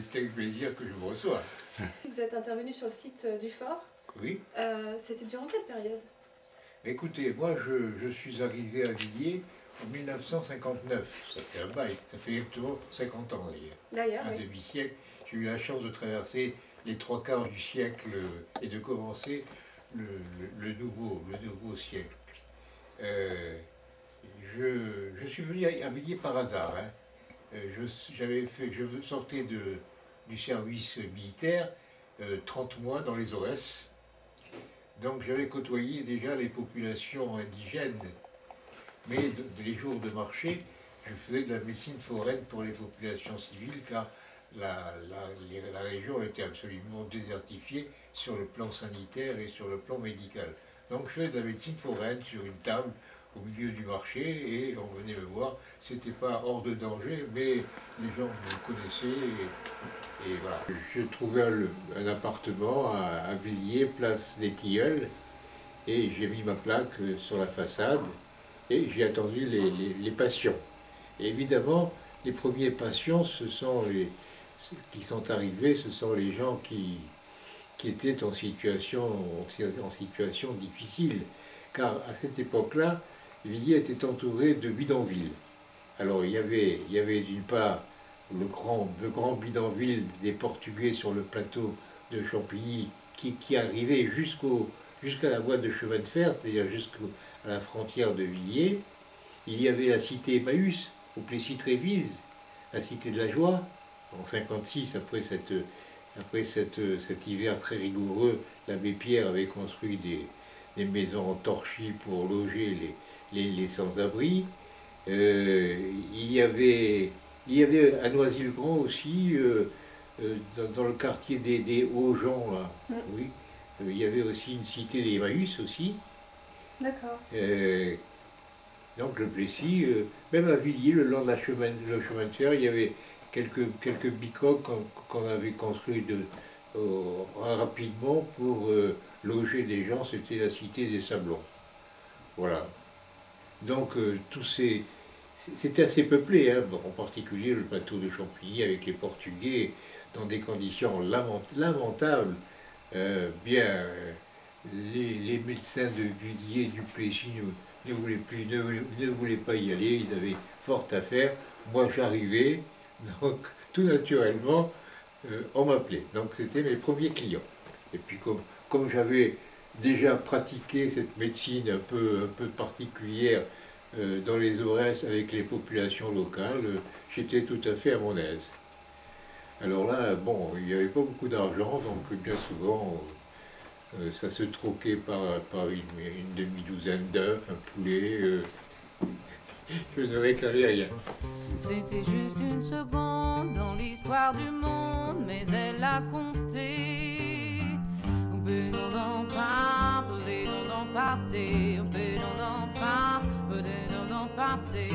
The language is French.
c'est avec plaisir que je vous reçois. Vous êtes intervenu sur le site du fort. Oui. C'était durant quelle période? Écoutez, moi je suis arrivé à Villiers en 1959. Ça fait un bail, ça fait exactement 50 ans d'ailleurs. Un oui. demi-siècle. J'ai eu la chance de traverser les 3/4 du siècle et de commencer le nouveau siècle. Je suis venu à Villiers par hasard. Hein. Je sortais du service militaire 30 mois dans les Aurès. Donc j'avais côtoyé déjà les populations indigènes. Mais les jours de marché, je faisais de la médecine foraine pour les populations civiles car la région était absolument désertifiée sur le plan sanitaire et sur le plan médical. Donc je faisais de la médecine foraine sur une table au milieu du marché et on venait me voir. C'était pas hors de danger, mais les gens me connaissaient et voilà. Je trouvais un appartement à Villiers, place des Tilleuls, et j'ai mis ma plaque sur la façade et j'ai attendu les patients. Et évidemment, les premiers patients, qui sont arrivés, ce sont les gens qui étaient en situation difficile. Car à cette époque-là, Villiers était entouré de bidonvilles. Alors il y avait d'une part le grand bidonville des Portugais sur le plateau de Champigny qui arrivait jusqu'à la voie de chemin de fer, c'est-à-dire jusqu'à la frontière de Villiers. Il y avait la cité Emmaüs, au Plessis-Trévise, la cité de la Joie. En 1956, après cet hiver très rigoureux, l'abbé Pierre avait construit des maisons en torchis pour loger les sans-abri. Il y avait à Noisy-le-Grand aussi, dans le quartier des Hauts-Gens, là, oui, il y avait aussi une cité d'Emmaüs aussi. D'accord. Donc le Plessis, même à Villiers, le long de le chemin de fer, il y avait quelques bicoques qu'on avait construits rapidement pour loger des gens, c'était la cité des Sablons. Voilà. Donc c'était assez peuplé, hein, en particulier le plateau de Champigny avec les Portugais, dans des conditions lamentables. Les médecins de Villiers, du Plessis ne voulaient pas y aller, ils avaient fort à faire. Moi j'arrivais, donc tout naturellement, on m'appelait. Donc c'était mes premiers clients. Et puis comme j'avais déjà pratiqué cette médecine un peu particulière dans les Aurès avec les populations locales, j'étais tout à fait à mon aise. Alors là, bon, il n'y avait pas beaucoup d'argent, donc bien souvent, ça se troquait par une demi-douzaine d'œufs, un poulet. Je ne réclamais rien. C'était juste une seconde dans l'histoire du monde, mais elle a compté. On peut nous en parler, nous en parler, on peut nous en parler, nous en parler.